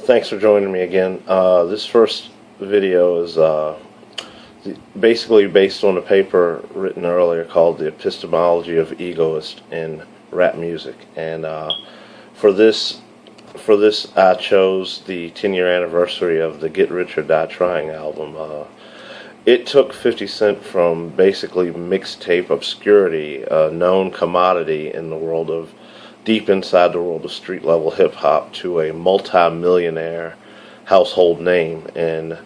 Thanks for joining me again. This first video is basically based on a paper written earlier called The Epistemology of Egoist in Rap Music. And for this I chose the 10-year anniversary of the Get Rich or Die Trying album. It took 50 Cent from basically mixtape obscurity, a known commodity in the world of deep inside the world of street level hip hop, to a multi-millionaire household name. And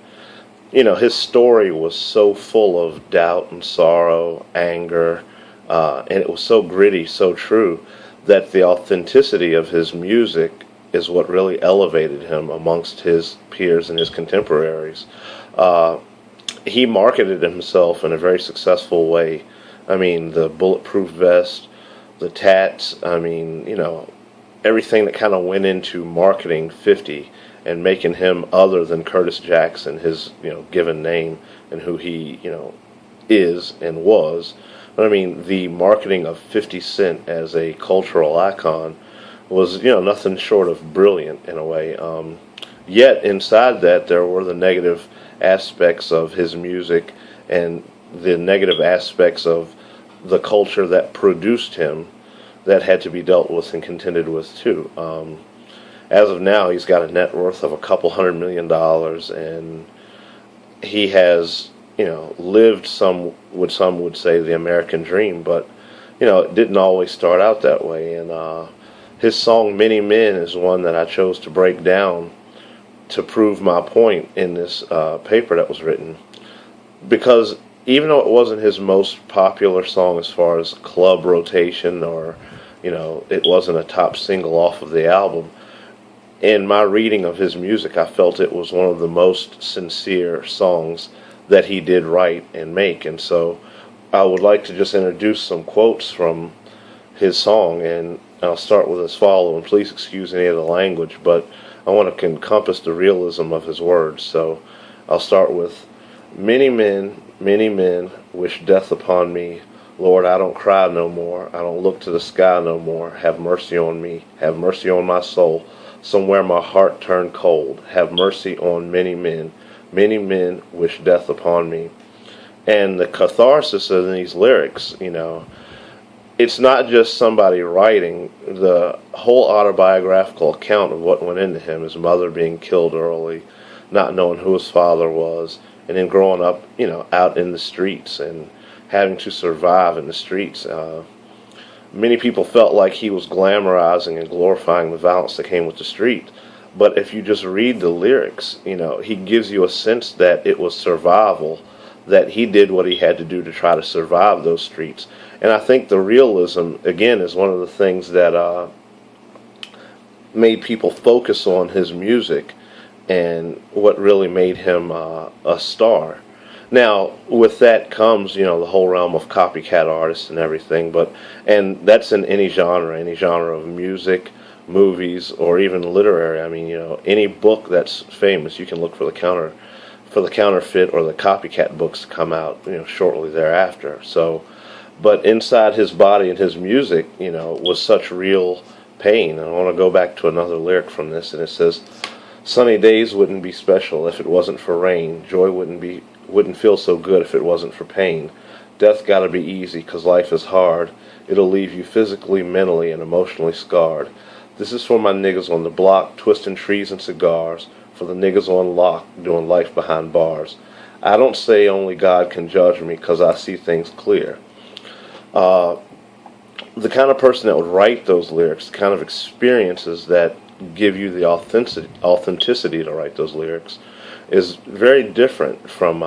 his story was so full of doubt and sorrow, anger, and it was so gritty, so true, that the authenticity of his music is what really elevated him amongst his peers and his contemporaries. He marketed himself in a very successful way. I mean, the bulletproof vest, the tats, everything that kind of went into marketing 50 and making him other than Curtis Jackson, his, given name, and who he, is and was. But I mean, the marketing of 50 Cent as a cultural icon was, nothing short of brilliant in a way. Yet inside that, there were the negative aspects of his music and the negative aspects of the culture that produced him that had to be dealt with and contended with too. As of now, he's got a net worth of a couple $100 million, and he has, lived some would say the American dream, but it didn't always start out that way. And his song "Many Men" is one that I chose to break down to prove my point in this paper that was written, because even though it wasn't his most popular song as far as club rotation, or it wasn't a top single off of the album, in my reading of his music, I felt it was one of the most sincere songs that he did write and make. And so I would like to just introduce some quotes from his song, and I'll start with as follows, and please excuse any of the language, but I want to encompass the realism of his words. So I'll start with: many men wish death upon me. Lord, I don't cry no more. I don't look to the sky no more. Have mercy on me. Have mercy on my soul. Somewhere my heart turned cold. Have mercy on many men. Many men wish death upon me. And the catharsis in these lyrics, it's not just somebody writing. The whole autobiographical account of what went into him, his mother being killed early, not knowing who his father was, and then growing up, out in the streets and having to survive in the streets. Many people felt like he was glamorizing and glorifying the violence that came with the street. But if you just read the lyrics, he gives you a sense that it was survival, that he did what he had to do to try to survive those streets. And I think the realism, again, is one of the things that made people focus on his music and what really made him a star. Now, with that comes, the whole realm of copycat artists and everything, and that's in any genre of music, movies, or even literary. I mean, any book that's famous, you can look for the counterfeit or the copycat books to come out, shortly thereafter. So, but inside his body and his music, was such real pain. And I want to go back to another lyric from this, and it says: sunny days wouldn't be special if it wasn't for rain. Joy wouldn't feel so good if it wasn't for pain. Death gotta be easy, 'cause life is hard. It'll leave you physically, mentally, and emotionally scarred. This is for my niggas on the block, twisting trees and cigars. For the niggas on lock, doing life behind bars. I don't say only God can judge me, 'cause I see things clear. The kind of person that would write those lyrics, the kind of experiences that give you the authenticity to write those lyrics, is very different from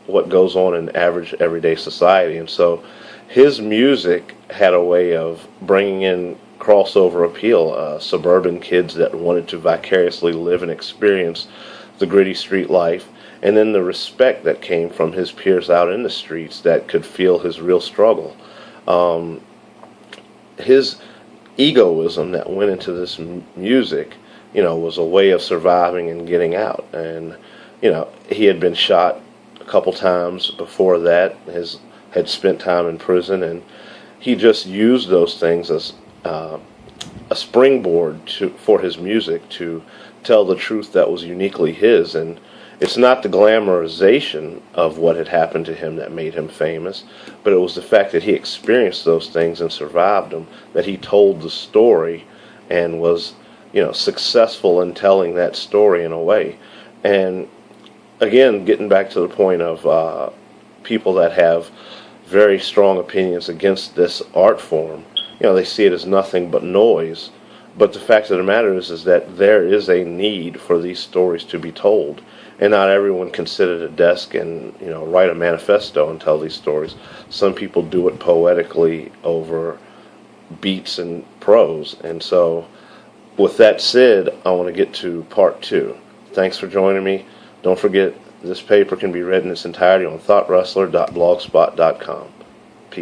what goes on in average everyday society. And so his music had a way of bringing in crossover appeal, suburban kids that wanted to vicariously live and experience the gritty street life, and then the respect that came from his peers out in the streets that could feel his real struggle. His egoism that went into this music, was a way of surviving and getting out. And, he had been shot a couple times before that, had spent time in prison, and he just used those things as a springboard for his music to tell the truth that was uniquely his. And it's not the glamorization of what had happened to him that made him famous, but it was the fact that he experienced those things and survived them, that he told the story and was, successful in telling that story in a way. And again, getting back to the point of people that have very strong opinions against this art form, they see it as nothing but noise. But the fact of the matter is that there is a need for these stories to be told. And not everyone can sit at a desk and, write a manifesto and tell these stories. Some people do it poetically over beats and prose. And so, with that said, I want to get to part 2. Thanks for joining me. Don't forget, this paper can be read in its entirety on thoughtwrestler.blogspot.com.